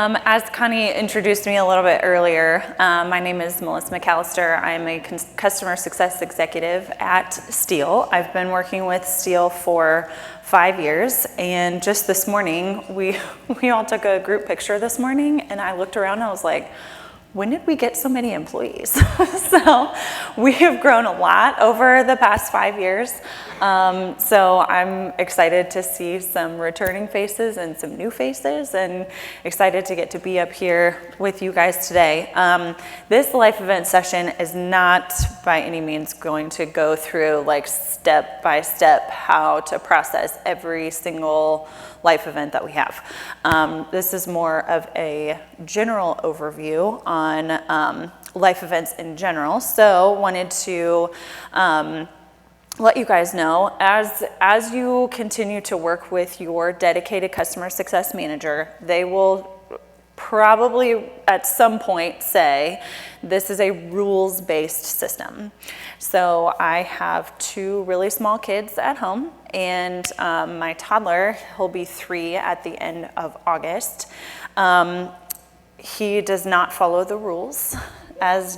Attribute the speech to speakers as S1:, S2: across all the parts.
S1: As Connie introduced me a little bit earlier, my name is Melissa McAlister. I'm a customer success executive at Steel. I've been working with Steel for 5 years, and just this morning, we all took a group picture this morning, and I looked around and I was like, when did we get so many employees? So we have grown a lot over the past 5 years. So I'm excited to see some returning faces and some new faces, and excited to get to be up here with you guys today. This life event session is not by any means going to go through like step by step how to process every single life event that we have. This is more of a general overview on life events in general. So wanted to let you guys know, as you continue to work with your dedicated customer success manager, they will probably at some point say, this is a rules-based system. So I have 2 really small kids at home, and my toddler, he'll be 3 at the end of August. He does not follow the rules. As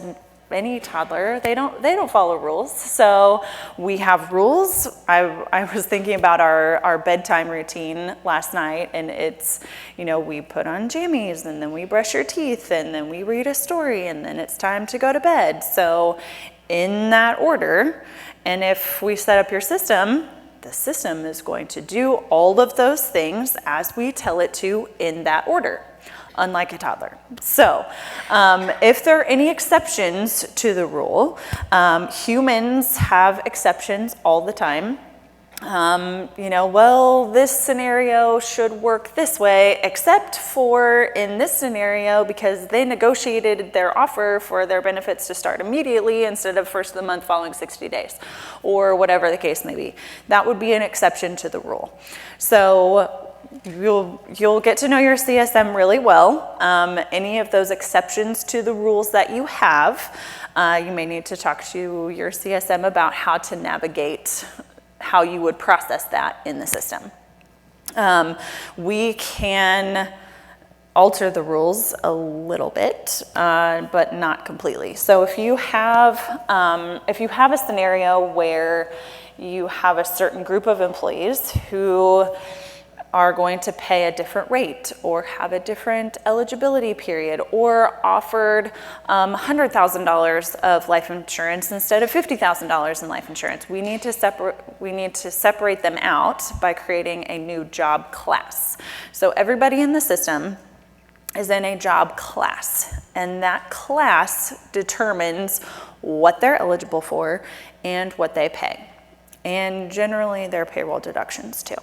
S1: any toddler, they don't follow rules. So we have rules. I was thinking about our bedtime routine last night, and it's, we put on jammies, and then we brush your teeth, and then we read a story, and then it's time to go to bed. So in that order, and if we set up your system, the system is going to do all of those things as we tell it to in that order, unlike a toddler. So if there are any exceptions to the rule, humans have exceptions all the time. Well, this scenario should work this way, except for in this scenario, because they negotiated their offer for their benefits to start immediately instead of first of the month following 60 days, or whatever the case may be. That would be an exception to the rule. So you'll get to know your CSM really well. Any of those exceptions to the rules that you have, you may need to talk to your CSM about how to navigate how you would process that in the system. We can alter the rules a little bit, but not completely. So if you have a scenario where you have a certain group of employees who are going to pay a different rate, or have a different eligibility period, or offered $100,000 of life insurance instead of $50,000 in life insurance, we need to separate them out by creating a new job class. So everybody in the system is in a job class, and that class determines what they're eligible for and what they pay. And generally their payroll deductions too.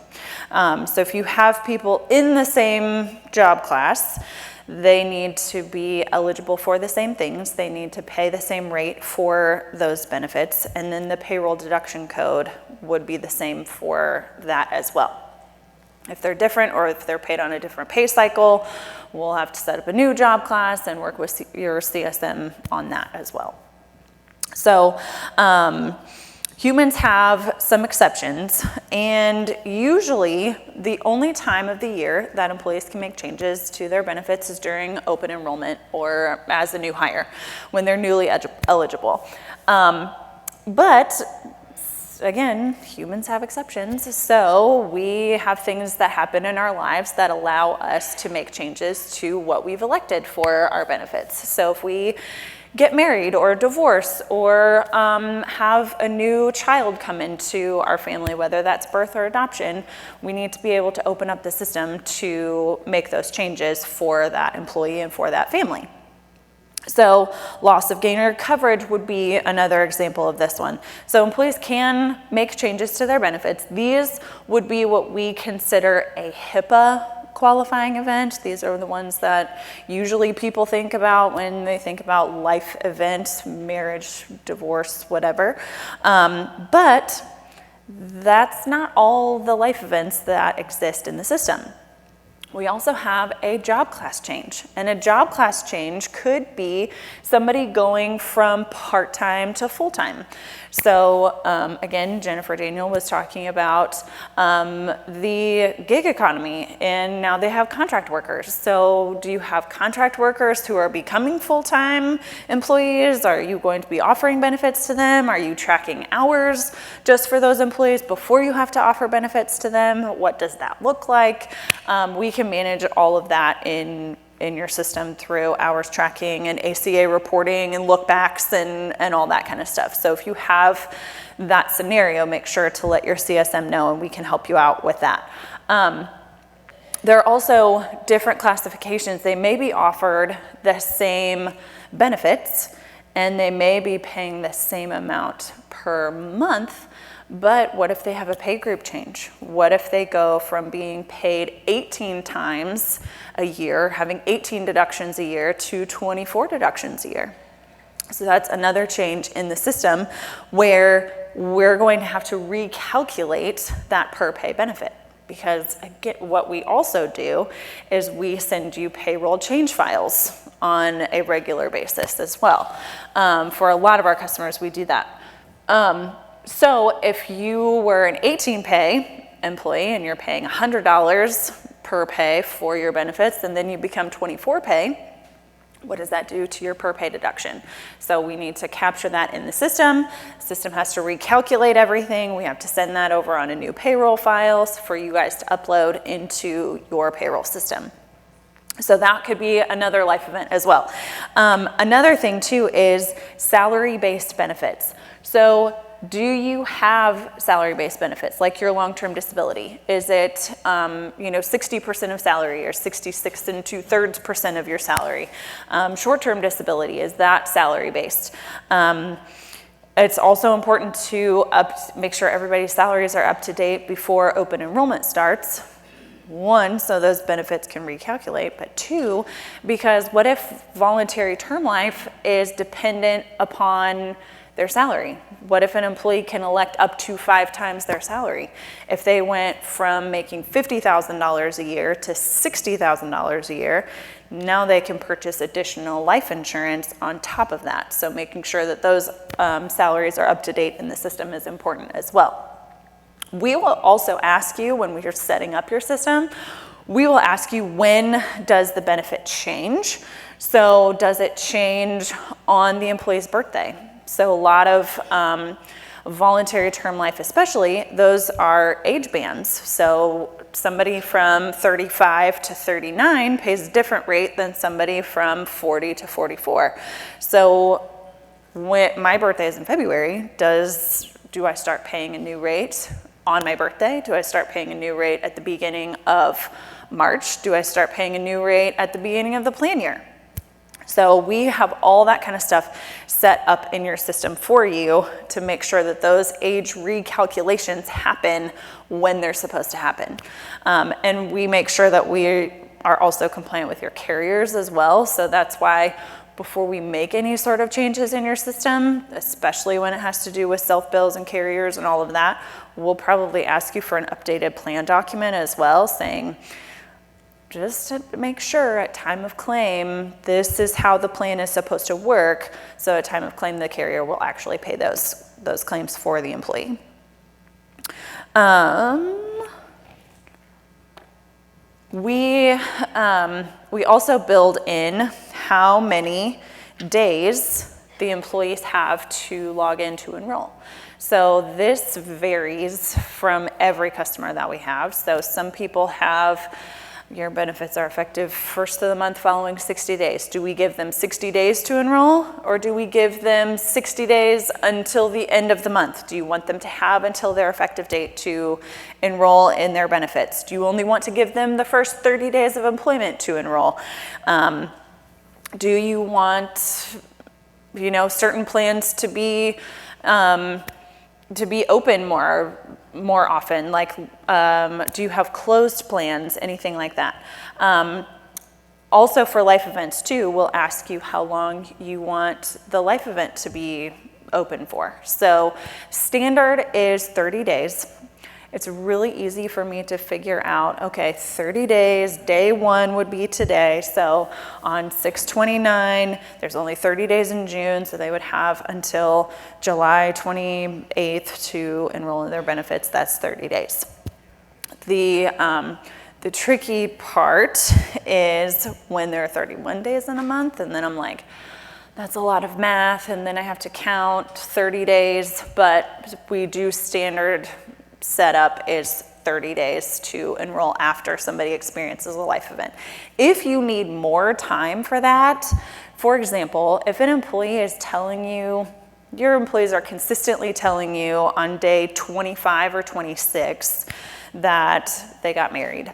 S1: So if you have people in the same job class, they need to be eligible for the same things. They need to pay the same rate for those benefits, and then the payroll deduction code would be the same for that as well. If they're different, or if they're paid on a different pay cycle, we'll have to set up a new job class and work with your CSM on that as well. So, humans have some exceptions, and usually the only time of the year that employees can make changes to their benefits is during open enrollment or as a new hire, when they're newly eligible. But again, humans have exceptions, so we have things that happen in our lives that allow us to make changes to what we've elected for our benefits. So if we get married or divorce, or have a new child come into our family, whether that's birth or adoption, we need to be able to open up the system to make those changes for that employee and for that family. So loss of gainer coverage would be another example of this one. So employees can make changes to their benefits. These would be what we consider a HIPAA qualifying event. These are the ones that usually people think about when they think about life events, marriage, divorce, whatever. But that's not all the life events that exist in the system. We also have a job class change, and a job class change could be somebody going from part-time to full-time. So again, Jennifer Daniel was talking about the gig economy, and now they have contract workers. So do you have contract workers who are becoming full-time employees? Are you going to be offering benefits to them? Are you tracking hours just for those employees before you have to offer benefits to them? What does that look like? We can manage all of that in your system through hours tracking and ACA reporting and lookbacks and all that kind of stuff. So if you have that scenario, make sure to let your CSM know, and we can help you out with that. There are also different classifications. They may be offered the same benefits, and they may be paying the same amount per month. But what if they have a pay group change? What if they go from being paid 18 times a year, having 18 deductions a year, to 24 deductions a year? So that's another change in the system where we're going to have to recalculate that per pay benefit. Because again, what we also do is we send you payroll change files on a regular basis as well. For a lot of our customers, we do that. So if you were an 18 pay employee and you're paying $100 per pay for your benefits, and then you become 24 pay, what does that do to your per pay deduction? So we need to capture that in the system. The system has to recalculate everything. We have to send that over on a new payroll files for you guys to upload into your payroll system. So that could be another life event as well. Another thing too is salary-based benefits. So do you have salary-based benefits like your long-term disability? Is it 60% of salary or 66 2/3% of your salary? Short-term disability, is that salary-based? It's also important to make sure everybody's salaries are up to date before open enrollment starts. One, so those benefits can recalculate, but two, because what if voluntary term life is dependent upon their salary? What if an employee can elect up to 5 times their salary? If they went from making $50,000 a year to $60,000 a year, now they can purchase additional life insurance on top of that. So making sure that those salaries are up to date in the system is important as well. We will also ask you when we are setting up your system, we will ask you, when does the benefit change? So does it change on the employee's birthday? So a lot of voluntary term life especially, those are age bands. So somebody from 35 to 39 pays a different rate than somebody from 40 to 44. So when my birthday is in February, do I start paying a new rate on my birthday? Do I start paying a new rate at the beginning of March? Do I start paying a new rate at the beginning of the plan year? So we have all that kind of stuff set up in your system for you to make sure that those age recalculations happen when they're supposed to happen. And we make sure that we are also compliant with your carriers as well. So that's why before we make any sort of changes in your system, especially when it has to do with self-bills and carriers and all of that, we'll probably ask you for an updated plan document as well, saying, just to make sure at time of claim, this is how the plan is supposed to work. So at time of claim, the carrier will actually pay those claims for the employee. We also build in how many days the employees have to log in to enroll. So this varies from every customer that we have. So some people have, your benefits are effective first of the month following 60 days. Do we give them 60 days to enroll, or do we give them 60 days until the end of the month? Do you want them to have until their effective date to enroll in their benefits? Do you only want to give them the first 30 days of employment to enroll? Do you want, certain plans to be open more often, like do you have closed plans, anything like that? Also for life events too, we'll ask you how long you want the life event to be open for. So standard is 30 days. it's really easy for me to figure out, okay, 30 days, day 1 would be today. So on 6/29, there's only 30 days in June, so they would have until July 28th to enroll in their benefits. That's 30 days. The tricky part is when there are 31 days in a month, and then I'm like, that's a lot of math, and then I have to count 30 days, but we do standard setup is 30 days to enroll after somebody experiences a life event. If you need more time for that, for example, if an employee is telling you, your employees are consistently telling you on day 25 or 26 that they got married.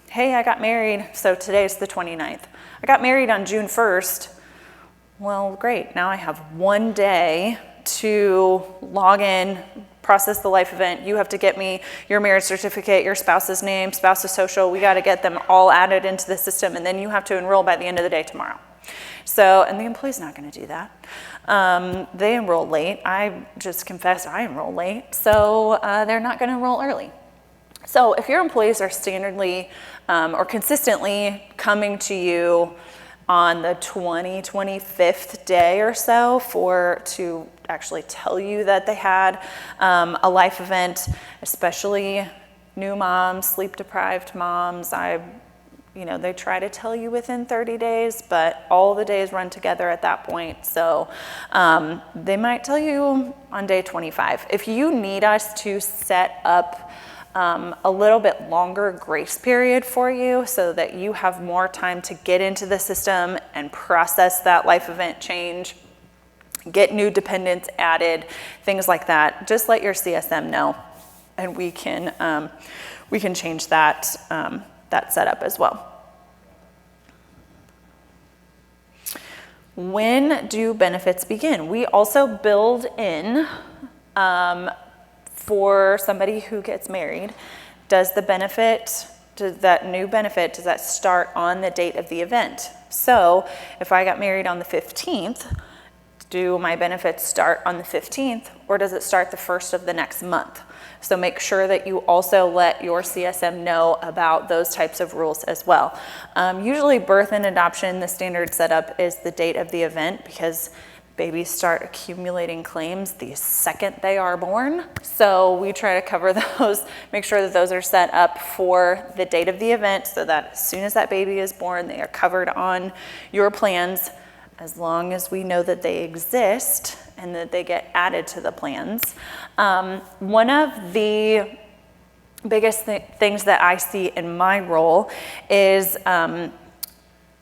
S1: Hey, I got married, so today's the 29th. I got married on June 1st. Well, great, now I have 1 day to log in, process the life event. You have to get me your marriage certificate, your spouse's name, spouse's social. We got to get them all added into the system, and then you have to enroll by the end of the day tomorrow. So, and the employee's not going to do that. They enroll late. I just confessed I enroll late, so they're not going to enroll early. So if your employees are standardly or consistently coming to you on the 25th day or so to actually tell you that they had a life event, especially new moms, sleep-deprived moms, they try to tell you within 30 days, but all the days run together at that point. So they might tell you on day 25. If you need us to set up a little bit longer grace period for you so that you have more time to get into the system and process that life event change, get new dependents added, things like that, just let your CSM know, and we can change that setup as well. When do benefits begin? We also build in for somebody who gets married, does that new benefit, does that start on the date of the event? So if I got married on the 15th, do my benefits start on the 15th, or does it start the 1st of the next month? So make sure that you also let your CSM know about those types of rules as well. Usually birth and adoption, the standard setup is the date of the event, because babies start accumulating claims the second they are born. So we try to cover those, make sure that those are set up for the date of the event so that as soon as that baby is born, they are covered on your plans, as long as we know that they exist and that they get added to the plans. One of the biggest things that I see in my role is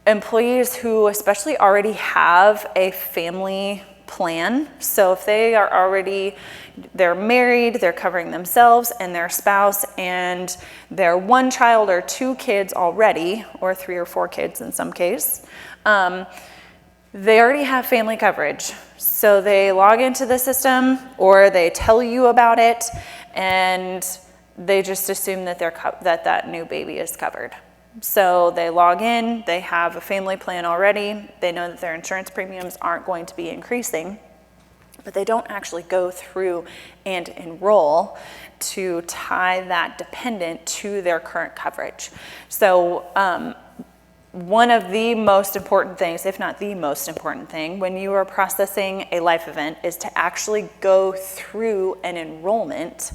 S1: employees who especially already have a family plan. So if they're married, they're covering themselves and their spouse, and they're 1 child or 2 kids already, or 3 or 4 kids in some case, they already have family coverage. So they log into the system, or they tell you about it, and they just assume that that new baby is covered. So they log in, they have a family plan already, they know that their insurance premiums aren't going to be increasing, but they don't actually go through and enroll to tie that dependent to their current coverage. So one of the most important things, if not the most important thing, when you are processing a life event is to actually go through an enrollment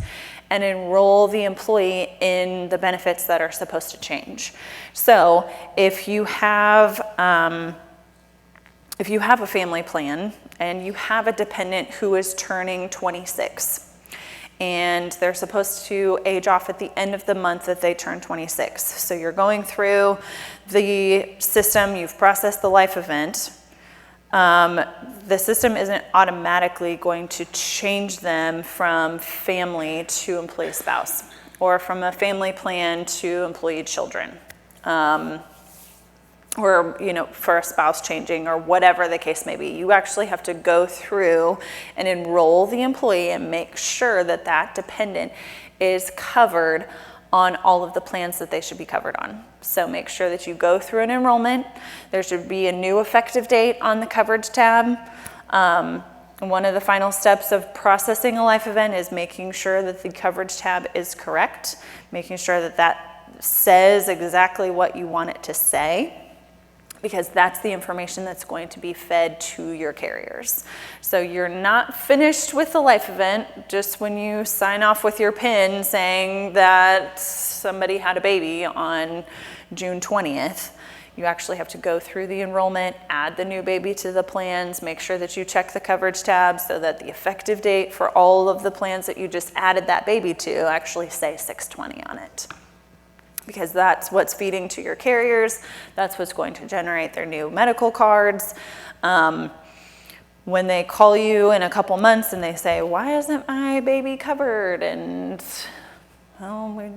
S1: and enroll the employee in the benefits that are supposed to change. So if you have a family plan and you have a dependent who is turning 26, and they're supposed to age off at the end of the month that they turn 26. So you're going through the system, you've processed the life event. The system isn't automatically going to change them from family to employee spouse, or from a family plan to employee children, or for a spouse changing, or whatever the case may be. You actually have to go through and enroll the employee and make sure that that dependent is covered on all of the plans that they should be covered on. So make sure that you go through an enrollment. There should be a new effective date on the coverage tab. One of the final steps of processing a life event is making sure that the coverage tab is correct, making sure that that says exactly what you want it to say, because that's the information that's going to be fed to your carriers. So you're not finished with the life event just when you sign off with your PIN saying that somebody had a baby on June 20th. You actually have to go through the enrollment, add the new baby to the plans, make sure that you check the coverage tab so that the effective date for all of the plans that you just added that baby to actually say 6/20 on it. Because that's what's feeding to your carriers. That's what's going to generate their new medical cards. When they call you in a couple months and they say, why isn't my baby covered? And, well, we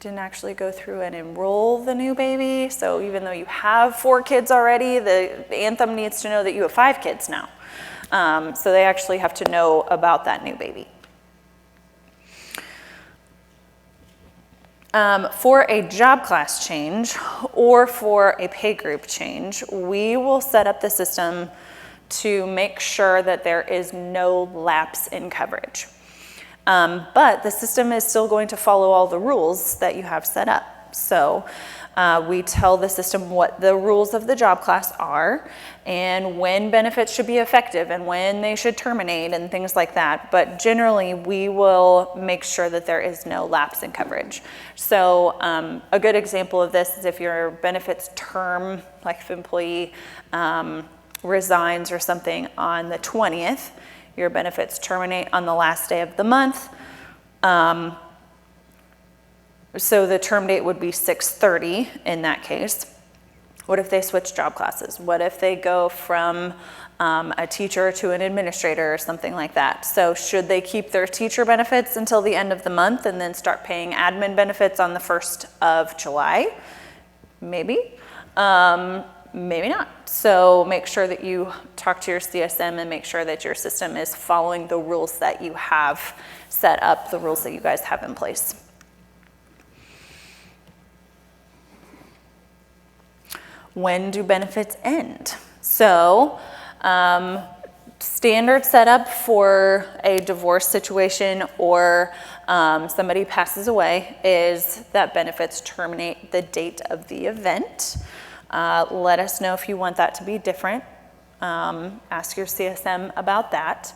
S1: didn't actually go through and enroll the new baby. So even though you have 4 kids already, the Anthem needs to know that you have 5 kids now. So they actually have to know about that new baby. For a job class change or for a pay group change, we will set up the system to make sure that there is no lapse in coverage. But the system is still going to follow all the rules that you have set up. So we tell the system what the rules of the job class are and when benefits should be effective and when they should terminate and things like that. But generally, we will make sure that there is no lapse in coverage. So a good example of this is if your benefits term, like if employee resigns or something on the 20th, your benefits terminate on the last day of the month. So the term date would be 6/30 in that case. What if they switch job classes? What if they go from a teacher to an administrator or something like that? So should they keep their teacher benefits until the end of the month and then start paying admin benefits on the 1st of July? Maybe. Maybe not. So make sure that you talk to your CSM and make sure that your system is following the rules that you have set up, the rules that you guys have in place. When do benefits end? So standard setup for a divorce situation or somebody passes away is that benefits terminate the date of the event. Let us know if you want that to be different. Ask your CSM about that.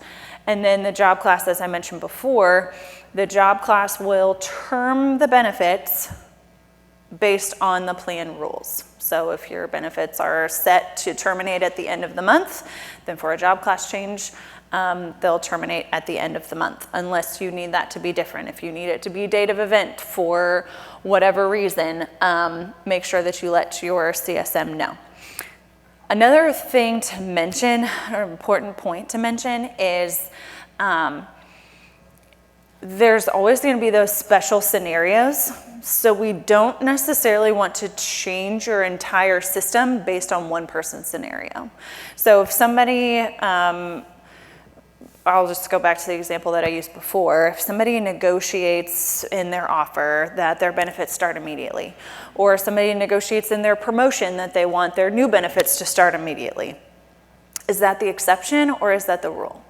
S1: And then the job class, as I mentioned before, the job class will term the benefits based on the plan rules. So if your benefits are set to terminate at the end of the month, then for a job class change, they'll terminate at the end of the month, unless you need that to be different. If you need it to be date of event for whatever reason, make sure that you let your CSM know. Another thing to mention, or important point to mention, is there's always going to be those special scenarios. So we don't necessarily want to change your entire system based on one person's scenario. So if somebody, I'll just go back to the example that I used before. If somebody negotiates in their offer that their benefits start immediately, or somebody negotiates in their promotion that they want their new benefits to start immediately, is that the exception or is that the rule?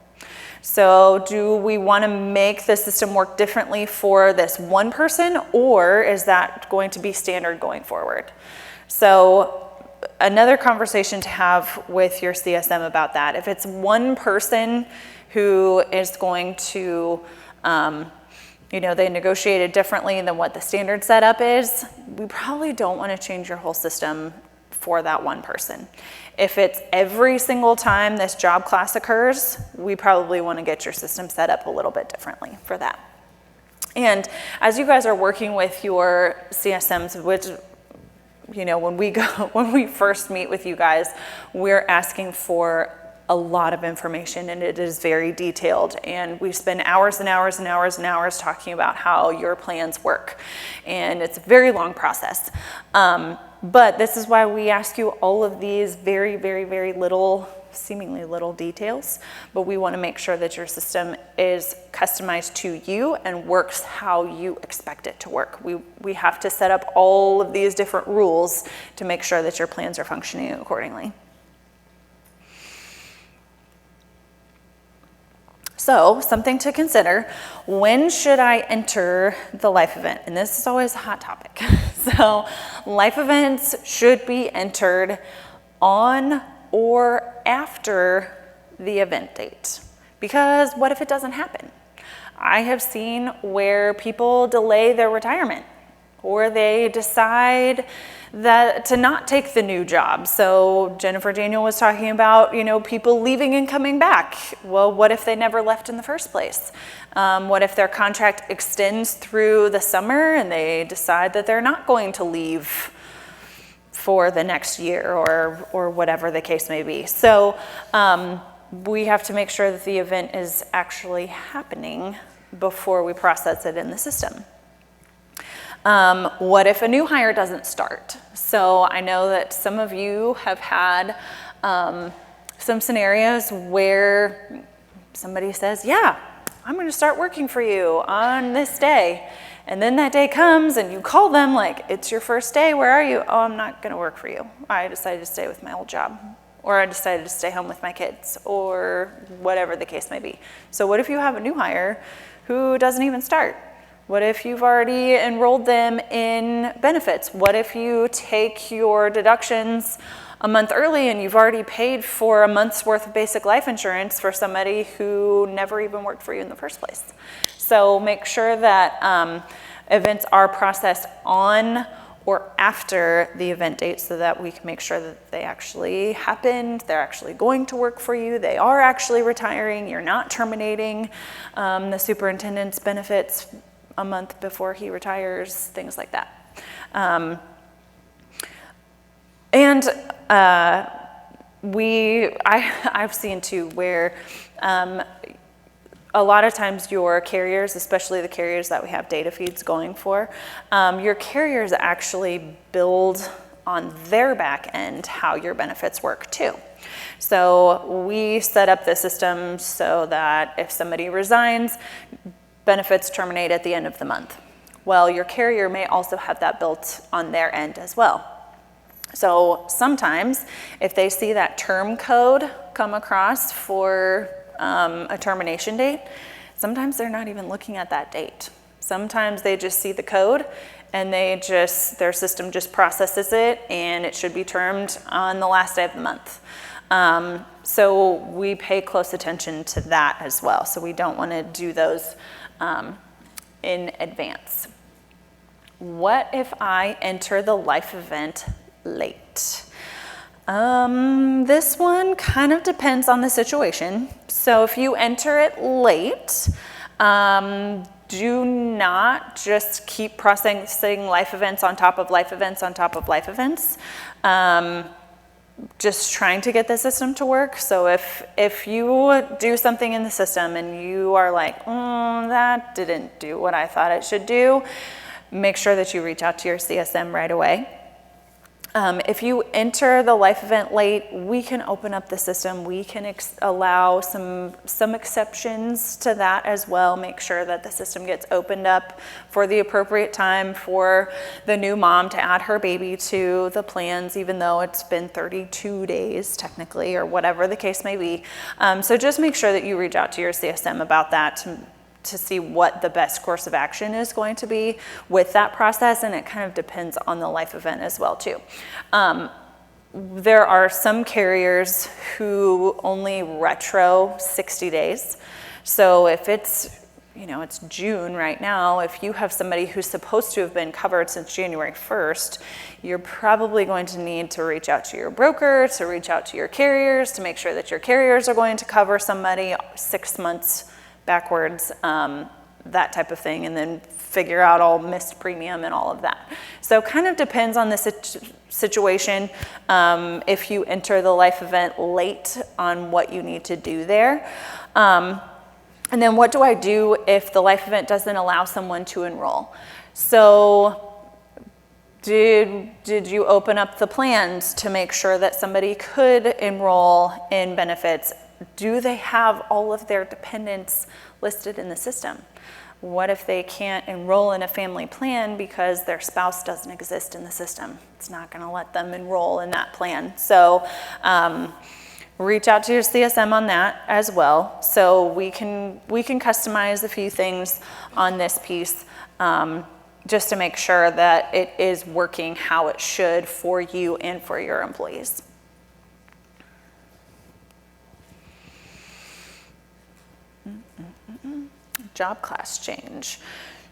S1: So do we want to make the system work differently for this one person, or is that going to be standard going forward? So another conversation to have with your CSM about that. If it's one person who is going to, they negotiated differently than what the standard setup is, we probably don't want to change your whole system for that one person. If it's every single time this job class occurs, we probably want to get your system set up a little bit differently for that. And as you guys are working with your CSMs, which, when we first meet with you guys, we're asking for a lot of information, and it is very detailed, and we spend hours and hours and hours and hours talking about how your plans work, and it's a very long process. But this is why we ask you all of these very, very, very little, seemingly little details, but we want to make sure that your system is customized to you and works how you expect it to work. We have to set up all of these different rules to make sure that your plans are functioning accordingly. So something to consider, when should I enter the life event? And this is always a hot topic. So life events should be entered on or after the event date, because what if it doesn't happen? I have seen where people delay their retirement, or they decide that to not take the new job. So Jennifer Daniel was talking about, people leaving and coming back. Well, what if they never left in the first place? What if their contract extends through the summer and they decide that they're not going to leave for the next year, or whatever the case may be? So we have to make sure that the event is actually happening before we process it in the system. What if a new hire doesn't start? So I know that some of you have had some scenarios where somebody says, yeah, I'm going to start working for you on this day. And then that day comes and you call them like, it's your first day, where are you? Oh, I'm not going to work for you. I decided to stay with my old job. Or I decided to stay home with my kids, or whatever the case may be. So what if you have a new hire who doesn't even start? What if you've already enrolled them in benefits? What if you take your deductions a month early and you've already paid for a month's worth of basic life insurance for somebody who never even worked for you in the first place? So make sure that events are processed on or after the event date, so that we can make sure that they actually happened, they're actually going to work for you, they are actually retiring, you're not terminating the superintendent's benefits a month before he retires, things like that. I've seen too where a lot of times your carriers, especially the carriers that we have data feeds going for, your carriers actually build on their back end how your benefits work too. So we set up the system so that if somebody resigns, benefits terminate at the end of the month. Well, your carrier may also have that built on their end as well. So sometimes if they see that term code come across for a termination date, sometimes they're not even looking at that date. Sometimes they just see the code and their system just processes it, and it should be termed on the last day of the month. So we pay close attention to that as well. So we don't want to do those in advance. What if I enter the life event late? This one kind of depends on the situation. So if you enter it late, do not just keep processing life events on top of life events on top of life events. Just trying to get the system to work. So if you do something in the system and you are like, that didn't do what I thought it should do, make sure that you reach out to your CSM right away. If you enter the life event late, we can open up the system. We can allow some exceptions to that as well. Make sure that the system gets opened up for the appropriate time for the new mom to add her baby to the plans, even though it's been 32 days technically, or whatever the case may be. So just make sure that you reach out to your CSM about that to see what the best course of action is going to be with that process, and it kind of depends on the life event as well too. There are some carriers who only retro 60 days. So if it's June right now, if you have somebody who's supposed to have been covered since January 1st, you're probably going to need to reach out to your broker, to reach out to your carriers, to make sure that your carriers are going to cover somebody 6 months backwards, that type of thing, and then figure out all missed premium and all of that. So kind of depends on the situation. If you enter the life event late, on what you need to do there. And then what do I do if the life event doesn't allow someone to enroll? So did you open up the plans to make sure that somebody could enroll in benefits? Do they have all of their dependents listed in the system? What if they can't enroll in a family plan because their spouse doesn't exist in the system? It's not going to let them enroll in that plan. So reach out to your CSM on that as well. So we can customize a few things on this piece just to make sure that it is working how it should for you and for your employees. Job class change.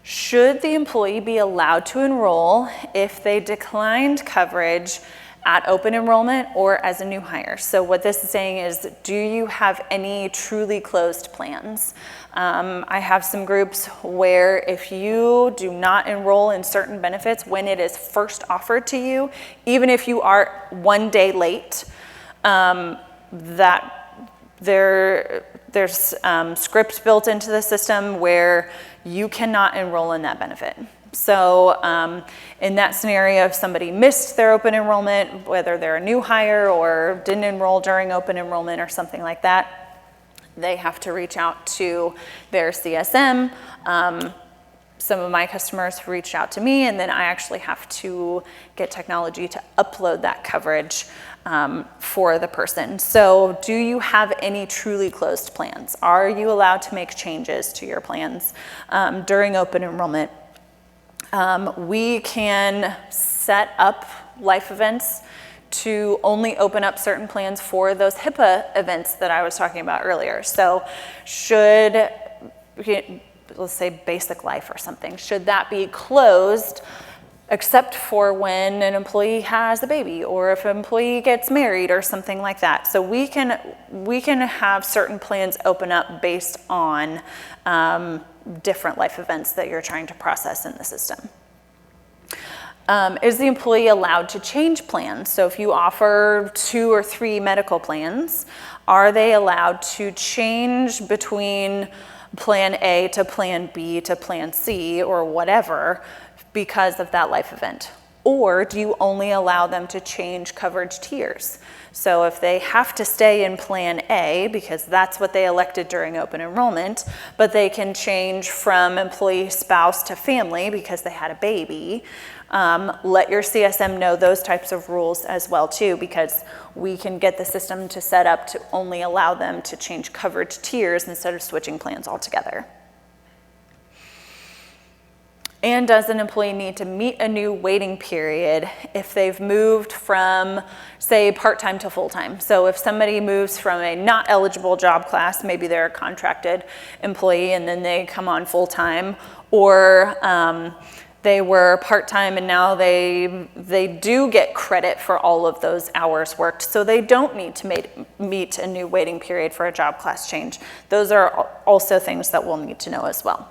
S1: Should the employee be allowed to enroll if they declined coverage at open enrollment or as a new hire? So what this is saying is, do you have any truly closed plans? I have some groups where if you do not enroll in certain benefits when it is first offered to you, even if you are 1 day late, that there's scripts built into the system where you cannot enroll in that benefit. So in that scenario, if somebody missed their open enrollment, whether they're a new hire or didn't enroll during open enrollment or something like that, they have to reach out to their CSM. Some of my customers reached out to me, and then I actually have to get technology to upload that coverage for the person. So do you have any truly closed plans? Are you allowed to make changes to your plans during open enrollment? We can set up life events to only open up certain plans for those HIPAA events that I was talking about earlier. So should, let's say basic life or something, should that be closed except for when an employee has a baby or if an employee gets married or something like that? So we can have certain plans open up based on different life events that you're trying to process in the system. Is the employee allowed to change plans? So if you offer 2 or 3 medical plans, are they allowed to change between plan A to plan B to plan C or whatever because of that life event? Or do you only allow them to change coverage tiers? So if they have to stay in plan A because that's what they elected during open enrollment, but they can change from employee spouse to family because they had a baby, let your CSM know those types of rules as well too, because we can get the system to set up to only allow them to change coverage tiers instead of switching plans altogether. And does an employee need to meet a new waiting period if they've moved from, say, part-time to full-time? So if somebody moves from a not eligible job class, maybe they're a contracted employee and then they come on full-time, or they were part-time and now they do get credit for all of those hours worked, so they don't need to meet a new waiting period for a job class change. Those are also things that we'll need to know as well.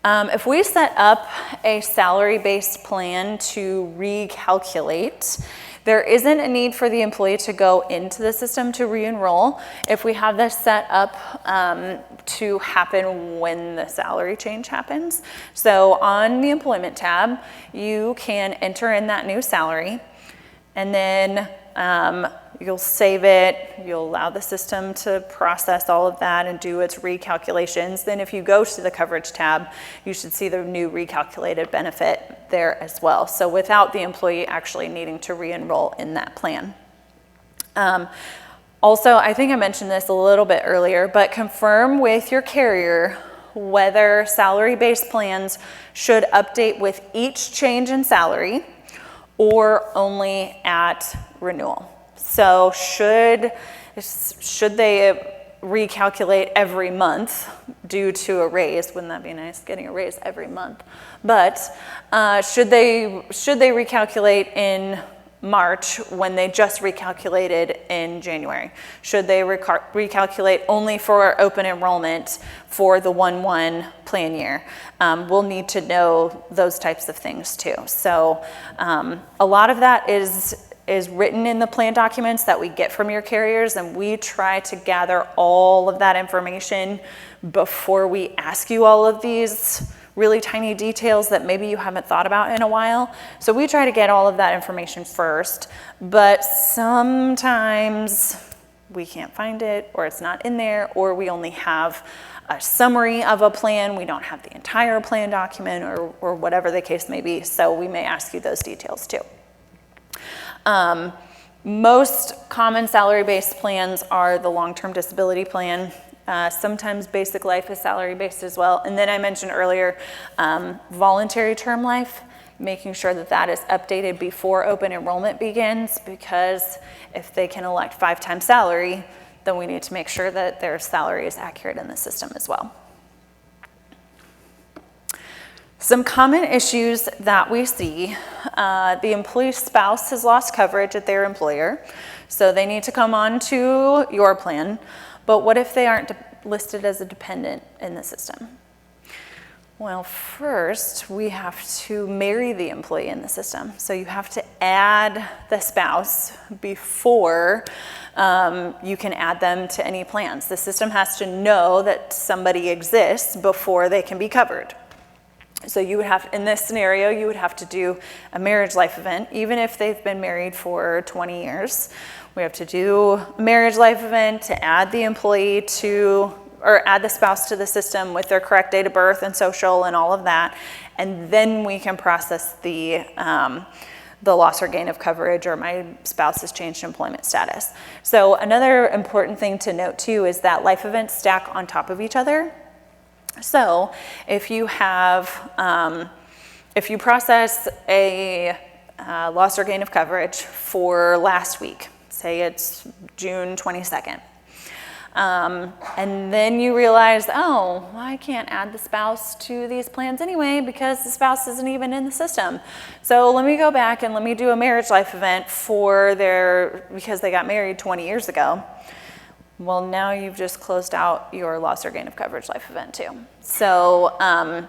S1: If we set up a salary-based plan to recalculate, there isn't a need for the employee to go into the system to re-enroll if we have this set up to happen when the salary change happens. So on the employment tab, you can enter in that new salary, and then you'll save it, you'll allow the system to process all of that and do its recalculations. Then if you go to the coverage tab, you should see the new recalculated benefit there as well. So without the employee actually needing to re-enroll in that plan. Also, I think I mentioned this a little bit earlier, but confirm with your carrier whether salary-based plans should update with each change in salary or only at renewal. So should they recalculate every month due to a raise? Wouldn't that be nice, getting a raise every month? But should they recalculate in March when they just recalculated in January? Should they recalculate only for open enrollment for the 1/1 plan year? We'll need to know those types of things too. So a lot of that is written in the plan documents that we get from your carriers, and we try to gather all of that information before we ask you all of these really tiny details that maybe you haven't thought about in a while. So we try to get all of that information first, but sometimes we can't find it, or it's not in there, or we only have a summary of a plan. We don't have the entire plan document, or whatever the case may be. So we may ask you those details too. Most common salary-based plans are the long-term disability plan. Sometimes basic life is salary-based as well. And then I mentioned earlier, voluntary term life, making sure that that is updated before open enrollment begins, because if they can elect 5 times salary, then we need to make sure that their salary is accurate in the system as well. Some common issues that we see, the employee's spouse has lost coverage at their employer, so they need to come on to your plan. But what if they aren't listed as a dependent in the system? Well, first, we have to marry the employee in the system. So you have to add the spouse before you can add them to any plans. The system has to know that somebody exists before they can be covered. So you would have, in this scenario, you would have to do a marriage life event, even if they've been married for 20 years. We have to do a marriage life event to add the employee to, or add the spouse to the system with their correct date of birth and social and all of that. And then we can process the loss or gain of coverage, or my spouse has changed employment status. So another important thing to note too is that life events stack on top of each other. So if you have, if you process a loss or gain of coverage for last week, say it's June 22nd, and then you realize, oh, I can't add the spouse to these plans anyway because the spouse isn't even in the system. So let me go back and let me do a marriage life event for because they got married 20 years ago. Well, now you've just closed out your loss or gain of coverage life event too. So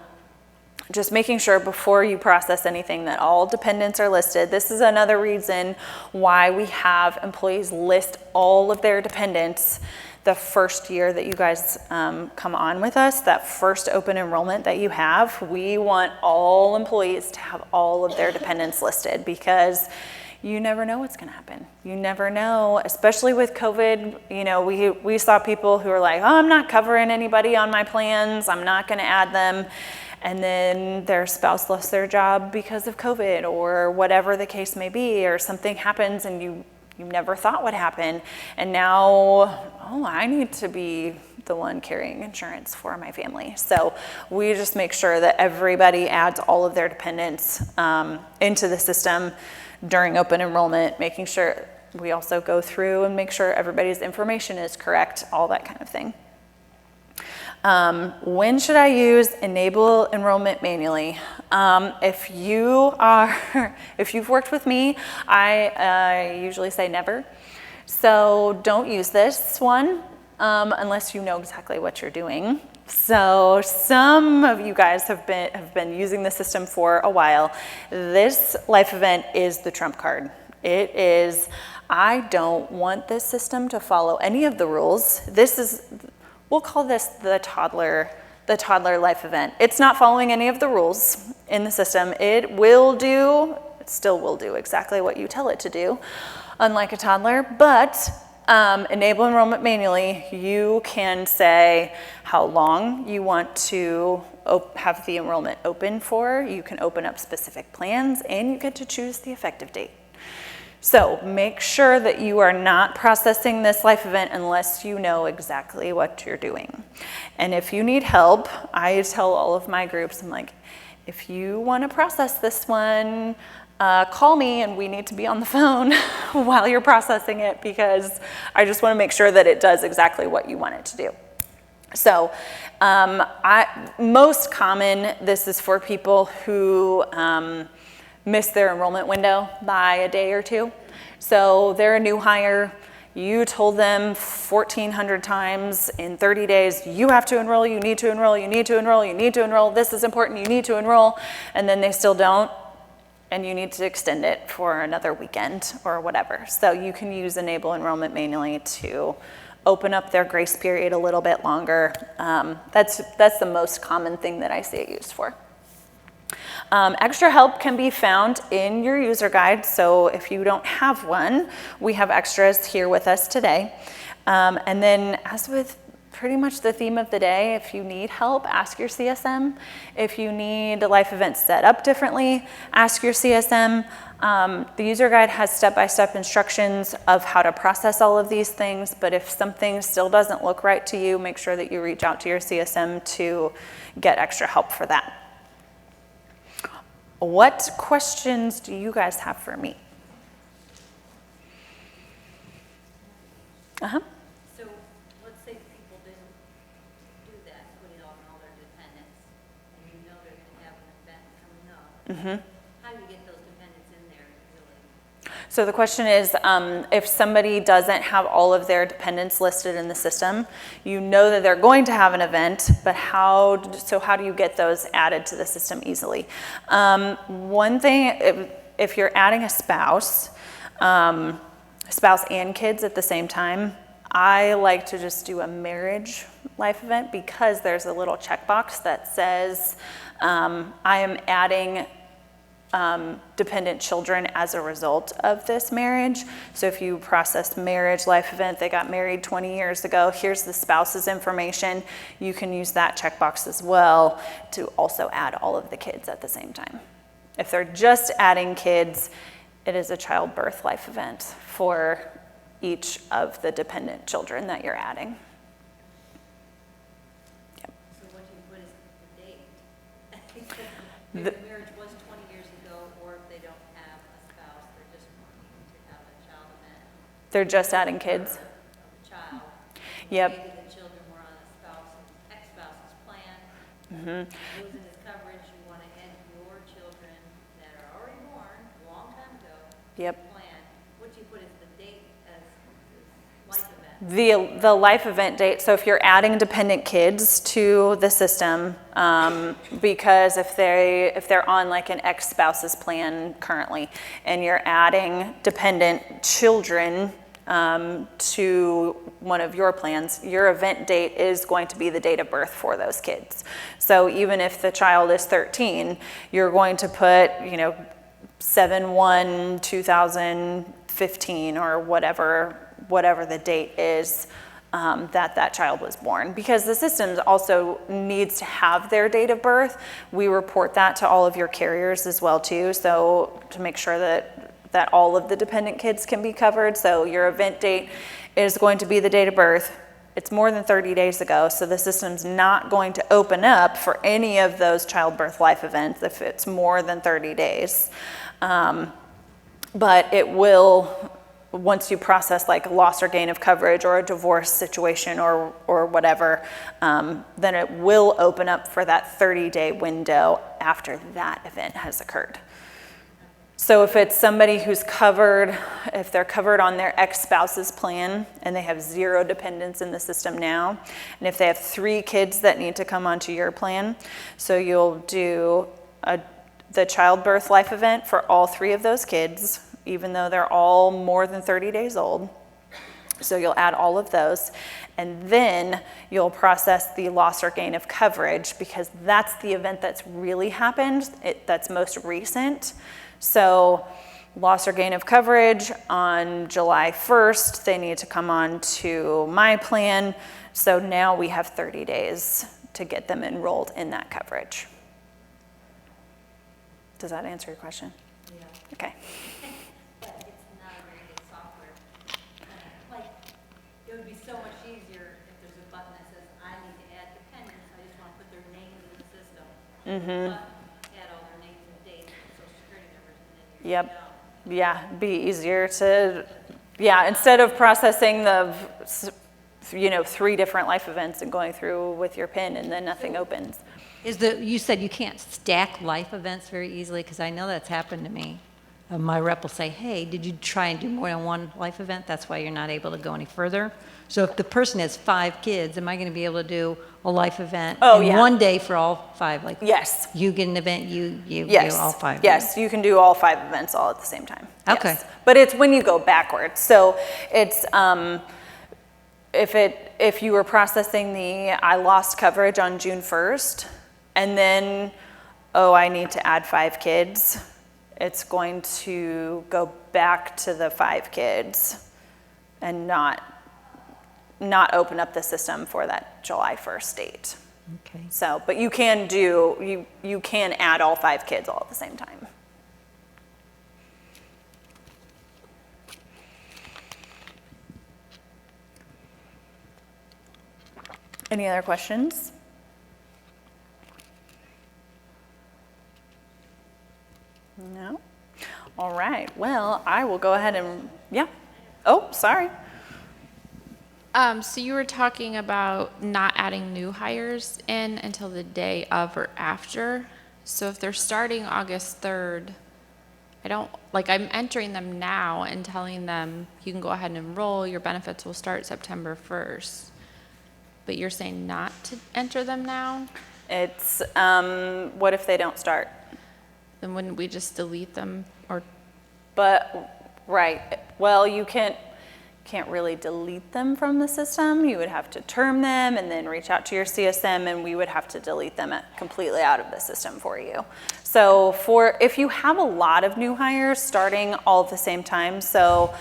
S1: just making sure before you process anything that all dependents are listed. This is another reason why we have employees list all of their dependents the first year that you guys come on with us, that first open enrollment that you have. We want all employees to have all of their dependents listed, because you never know what's going to happen. You never know, especially with COVID. You know, we saw people who are like, oh, I'm not covering anybody on my plans. I'm not going to add them. And then their spouse lost their job because of COVID, or whatever the case may be, or something happens and you never thought would happen. And now, oh, I need to be the one carrying insurance for my family. So we just make sure that everybody adds all of their dependents into the system during open enrollment, making sure we also go through and make sure everybody's information is correct, all that kind of thing. When should I use Enable Enrollment manually? If you've worked with me, I usually say never. So don't use this one unless you know exactly what you're doing. So some of you guys have been using the system for a while. This life event is the trump card. It is, I don't want this system to follow any of the rules. We'll call this the toddler life event. It's not following any of the rules in the system. It still will do exactly what you tell it to do, unlike a toddler, but Enable Enrollment manually, you can say how long you want to have the enrollment open for. You can open up specific plans, and you get to choose the effective date. So make sure that you are not processing this life event unless you know exactly what you're doing. And if you need help, I tell all of my groups, I'm like, if you want to process this one, call me, and we need to be on the phone while you're processing it, because I just want to make sure that it does exactly what you want it to do. So most common, this is for people who miss their enrollment window by a day or two. So they're a new hire. You told them 1,400 times in 30 days, you have to enroll, you need to enroll, you need to enroll, you need to enroll, this is important, you need to enroll, and then they still don't, and you need to extend it for another weekend or whatever. So you can use Enable Enrollment manually to open up their grace period a little bit longer. That's the most common thing that I see it used for. Extra help can be found in your user guide. So if you don't have one, we have extras here with us today. And then as with pretty much the theme of the day. If you need help, ask your CSM. If you need a life event set up differently, ask your CSM. The user guide has step-by-step instructions of how to process all of these things, but if something still doesn't look right to you, make sure that you reach out to your CSM to get extra help for that. What questions do you guys have for me?
S2: So let's say people didn't do that, put it on all their dependents, and you know they're going to have an event coming up. How do you get those dependents in there, really?
S1: So the question is, if somebody doesn't have all of their dependents listed in the system, you know that they're going to have an event, but how do you get those added to the system easily? One thing, if you're adding a spouse and kids at the same time, I like to just do a marriage life event because there's a little checkbox that says I am adding dependent children as a result of this marriage. So if you process marriage life event, they got married 20 years ago, here's the spouse's information, you can use that checkbox as well to also add all of the kids at the same time. If they're just adding kids, it is a childbirth life event for each of the dependent children that you're adding. Yep.
S2: So what you put is the date. If the marriage was 20 years ago, or if they don't have a spouse, they're just wanting to have a child event.
S1: They're just adding kids.
S2: Of a child.
S1: Yep.
S2: Maybe the children were on a ex-spouse's plan. Losing his coverage, you want to add your children that are already born a long time ago.
S1: Yep.
S2: Plan. What you put is the date as life event.
S1: The life event date, so if you're adding dependent kids to the system, because if they're on like an ex-spouse's plan currently, and you're adding dependent children to one of your plans, your event date is going to be the date of birth for those kids. So even if the child is 13, you're going to put, 7/1/2015 or whatever the date is that child was born. Because the system also needs to have their date of birth. We report that to all of your carriers as well too, so to make sure that all of the dependent kids can be covered. So your event date is going to be the date of birth. It's more than 30 days ago, so the system's not going to open up for any of those childbirth life events if it's more than 30 days. But it will, once you process like loss or gain of coverage or a divorce situation or whatever, then it will open up for that 30-day window after that event has occurred. So if it's somebody who's covered, if they're covered on their ex-spouse's plan and they have 0 dependents in the system now, and if they have 3 kids that need to come onto your plan, so you'll do the childbirth life event for all 3 of those kids, even though they're all more than 30 days old. So you'll add all of those, and then you'll process the loss or gain of coverage, because that's the event that's really happened, that's most recent. So loss or gain of coverage on July 1st, they need to come on to my plan. So now we have 30 days to get them enrolled in that coverage. Does that answer your question?
S2: Yeah.
S1: Okay.
S2: But it's not a very good software. Like, it would be so much easier if there's a button that says, I need to add dependents, I just want to put their names in the system. But add all their names and dates and social security numbers, and then you're
S1: Yep.
S2: done.
S1: Yeah, be easier to, instead of processing the, 3 different life events and going through with your PIN and then nothing opens.
S3: You said you can't stack life events very easily, because I know that's happened to me. My rep will say, hey, did you try and do more than one life event? That's why you're not able to go any further. So if the person has 5 kids, am I going to be able to do a life event in one day for all 5? Like,
S1: Yes.
S3: you get an event, you
S1: Yes.
S3: do all 5.
S1: Yes, you can do all 5 events all at the same time.
S3: Okay.
S1: Yes. But it's when you go backwards. So it's if you were processing the I lost coverage on June 1st, and then I need to add 5 kids, it's going to go back to the 5 kids and not not open up the system for that July 1st date.
S3: Okay.
S1: So, but you can do, you can add all 5 kids all at the same time. Any other questions? No? All right, well, I will go ahead and, yeah. Oh, sorry.
S4: So you were talking about not adding new hires in until the day of or after. So if they're starting August 3rd, I'm entering them now and telling them you can go ahead and enroll, your benefits will start September 1st. But you're saying not to enter them now?
S1: It's, what if they don't start?
S4: Then wouldn't we just delete them or?
S1: But, right, well, you can't really delete them from the system. You would have to term them and then reach out to your CSM, and we would have to delete them completely out of the system for you. So if you have a lot of new hires starting all at the same time, so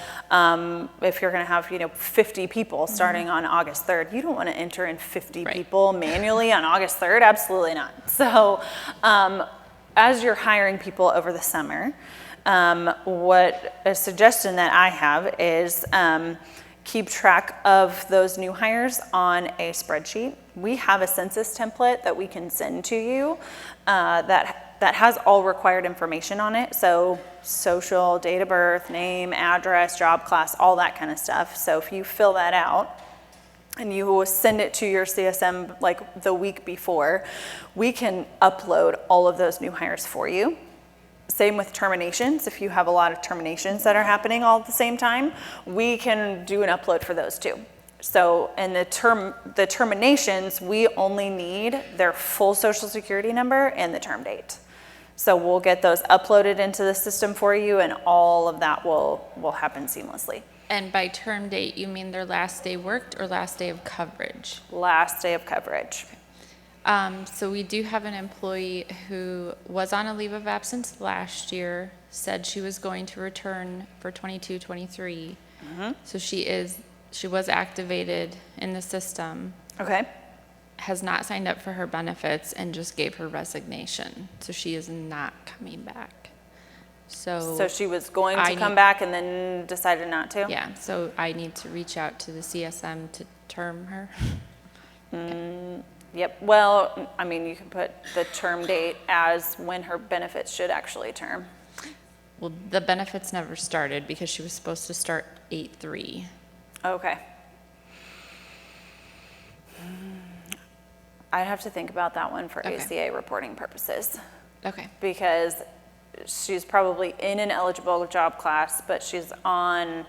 S1: if you're gonna have 50 people starting on August 3rd, you don't wanna enter in 50
S4: Right.
S1: people manually on August 3rd, absolutely not. So as you're hiring people over the summer, what a suggestion that I have is keep track of those new hires on a spreadsheet. We have a census template that we can send to you that has all required information on it. So social, date of birth, name, address, job class, all that kind of stuff. So if you fill that out and you will send it to your CSM like the week before, we can upload all of those new hires for you. Same with terminations. If you have a lot of terminations that are happening all at the same time, we can do an upload for those too. So in the terminations, we only need their full social security number and the term date. So we'll get those uploaded into the system for you, and all of that will happen seamlessly.
S4: And by term date, you mean their last day worked or last day of coverage?
S1: Last day of coverage.
S4: So we do have an employee who was on a leave of absence last year, said she was going to return for 22, 23. So she was activated in the system,
S1: Okay.
S4: has not signed up for her benefits, and just gave her resignation. So she is not coming back.
S1: So she was going
S4: I
S1: to come
S4: need-
S1: back and then decided not to?
S4: Yeah, so I need to reach out to the CSM to term her.
S1: Yep, well, I mean, you can put the term date as when her benefits should actually term.
S4: Well, the benefits never started because she was supposed to start 8/3.
S1: Okay. I'd have to think about that one for
S4: Okay.
S1: ACA reporting purposes,
S4: Okay.
S1: because she's probably in an eligible job class, but she's on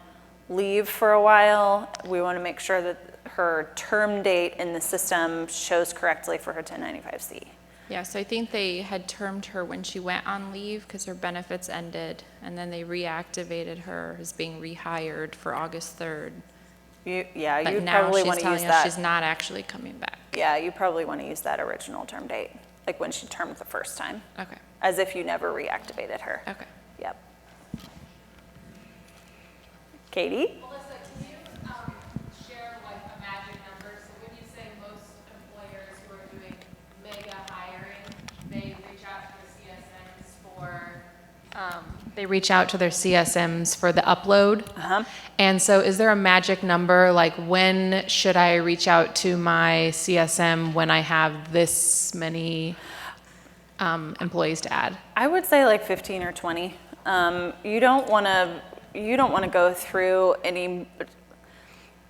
S1: leave for a while. We want to make sure that her term date in the system shows correctly for her 1095C.
S4: Yeah, so I think they had termed her when she went on leave because her benefits ended, and then they reactivated her as being rehired for August 3rd.
S1: Yeah,
S4: But
S1: you'd
S4: now
S1: probably
S4: she's
S1: want to use
S4: telling us she's
S1: that.
S4: not actually coming back.
S1: Yeah, you probably want to use that original term date, like when she termed the first time,
S4: Okay,
S1: as if you never reactivated her.
S4: okay.
S1: Yep. Katie?
S5: Melissa, can you share like a magic number? So when you say most employers who are doing mega hiring, they reach out to the CSMs for
S6: They reach out to their CSMs for the upload. And so is there a magic number, like when should I reach out to my CSM when I have this many employees to add?
S1: I would say like 15 or 20. You don't want to go through any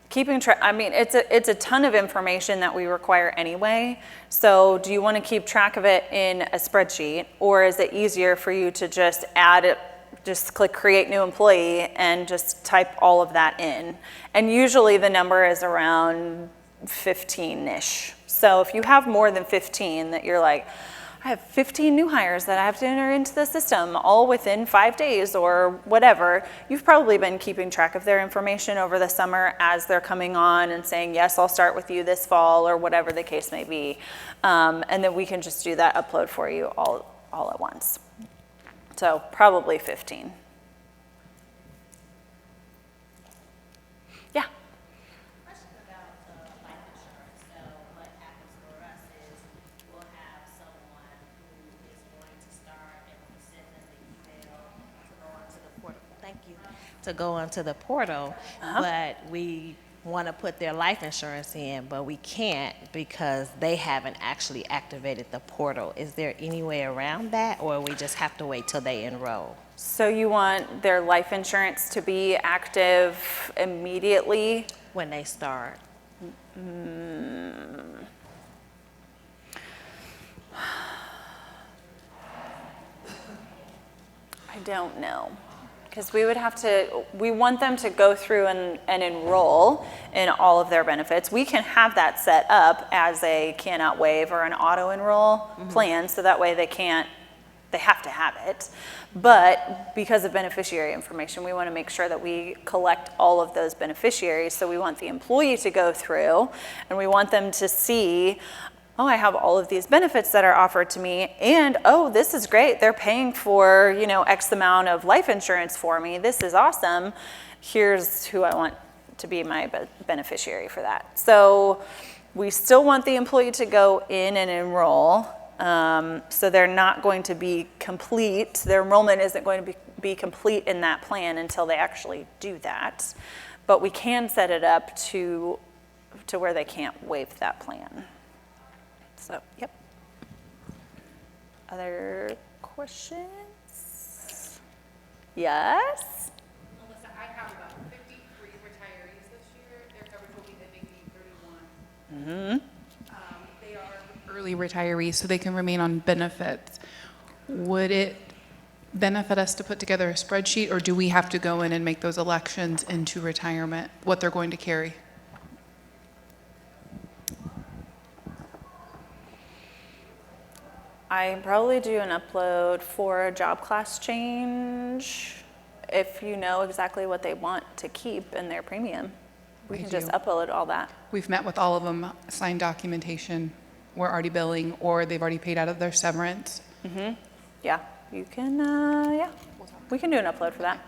S1: keeping track. I mean, it's a ton of information that we require anyway. So do you want to keep track of it in a spreadsheet, or is it easier for you to just add it? Just click create new employee and just type all of that in. And usually the number is around 15-ish. So if you have more than 15 that you're like, I have 15 new hires that I have to enter into the system all within 5 days or whatever, you've probably been keeping track of their information over the summer as they're coming on and saying, yes, I'll start with you this fall, or whatever the case may be. And then we can just do that upload for you all at once. So probably 15. Yeah.
S2: Question about
S7: to go onto the portal, but we want to put their life insurance in, but we can't because they haven't actually activated the portal. Is there any way around that, or we just have to wait till they enroll?
S1: So you want their life insurance to be active immediately?
S7: When they start?
S1: I don't know. Because we want them to go through and enroll in all of their benefits. We can have that set up as a cannot waive or an auto enroll plan, so that way they have to have it. But because of beneficiary information, we want to make sure that we collect all of those beneficiaries. So we want the employee to go through and we want them to see, oh, I have all of these benefits that are offered to me, and oh, this is great. They're paying for, X amount of life insurance for me. This is awesome. Here's who I want to be my beneficiary for that. So we still want the employee to go in and enroll. So they're not going to be complete. Their enrollment isn't going to be complete in that plan until they actually do that. But we can set it up to where they can't waive that plan. So, yep. Other questions? Yes?
S8: Melissa, I have about 53 retirees this year. Their coverage will be ending 8/31. They are early retirees, so they can remain on benefits. Would it benefit us to put together a spreadsheet, or do we have to go in and make those elections into retirement, what they're going to carry?
S1: I probably do an upload for a job class change if you know exactly what they want to keep in their premium. We can just upload all that.
S8: We've met with all of them, signed documentation, we're already billing, or they've already paid out of their severance.
S1: Yeah, you can, we can do an upload for that.